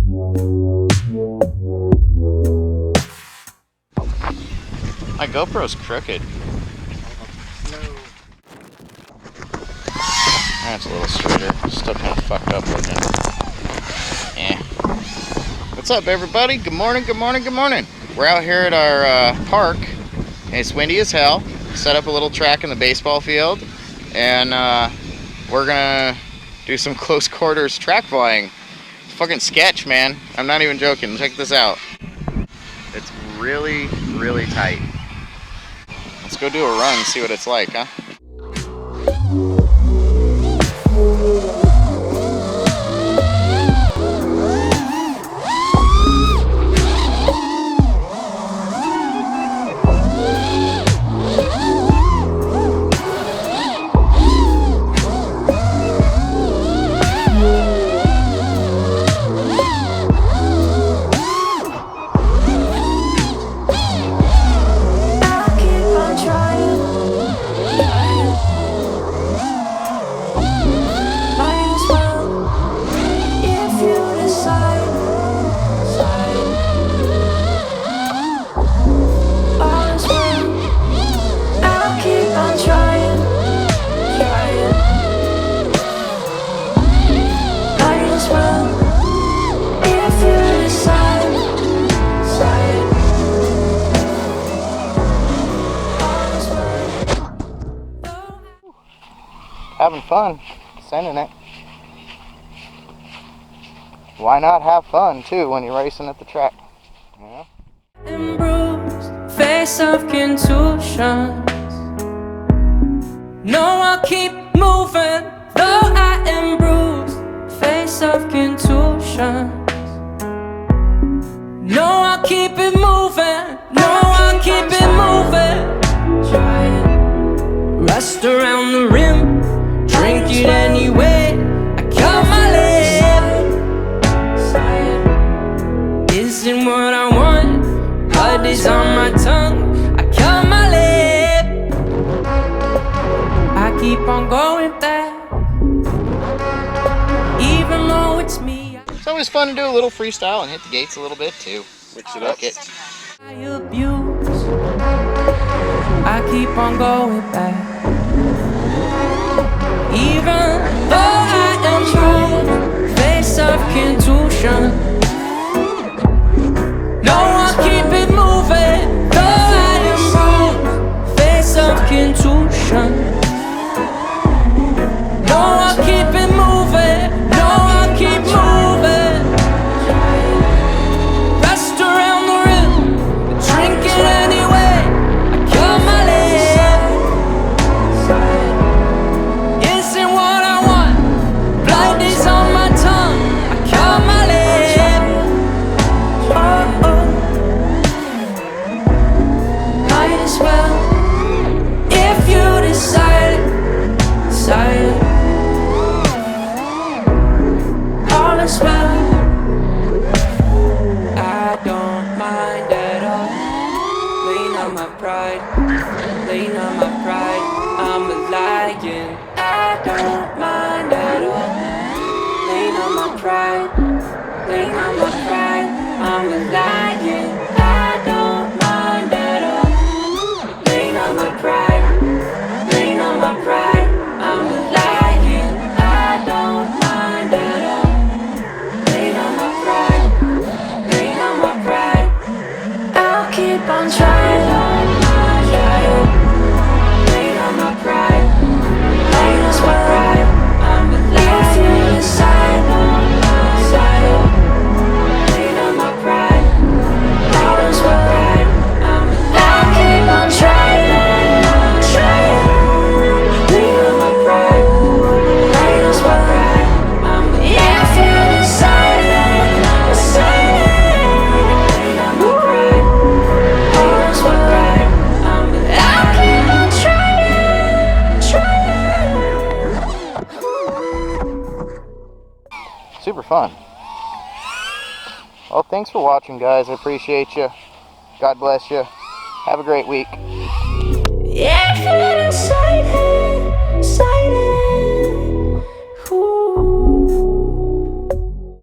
My GoPro's crooked. That's a little straighter. Still kind of fucked up looking. Yeah. What's up, everybody? Good morning, good morning, good morning. We're out here at our park. It's windy as hell. Set up a little track in the baseball field. And we're gonna do some close quarters track flying. Fucking sketch, man. I'm not even joking. Check this out. It's really, really tight. Let's go do a run and see what it's like, huh? Having fun sending it. Why not have fun too when you're racing at the track? You know? And bruised, face of contusions. No, I'll keep moving, though I am bruised, face of contusions. No, I'll keep it moving. No, I'll keep it moving. Trying, rust around the rim. Drink it anyway. I cut my lip. Isn't what I want. Blood is on my tongue. I cut my lip. I keep on going back, even though it's me. It's always fun to do a little freestyle and hit the gates a little bit too. Mix it up. I abuse. I keep on going back. Even though I am bruised, face of contusion. No, I'll keep it moving. Though I am bruised, face of contusion. No, I'll keep it moving. No, I'll keep moving. Rest around the rim, drink it anyway. I cut my lip. Lean on my pride, I'm a lion. I don't mind at all. Lean on my pride, lean on my pride, I'm a lion. I don't mind at all. Lean on my pride, lean on my pride, I'm a lion. I don't mind at all. Lean on my pride, lean on my pride. I'll keep on trying. Super fun. Well, thanks for watching, guys. I appreciate you. God bless you. Have a great week. Yeah,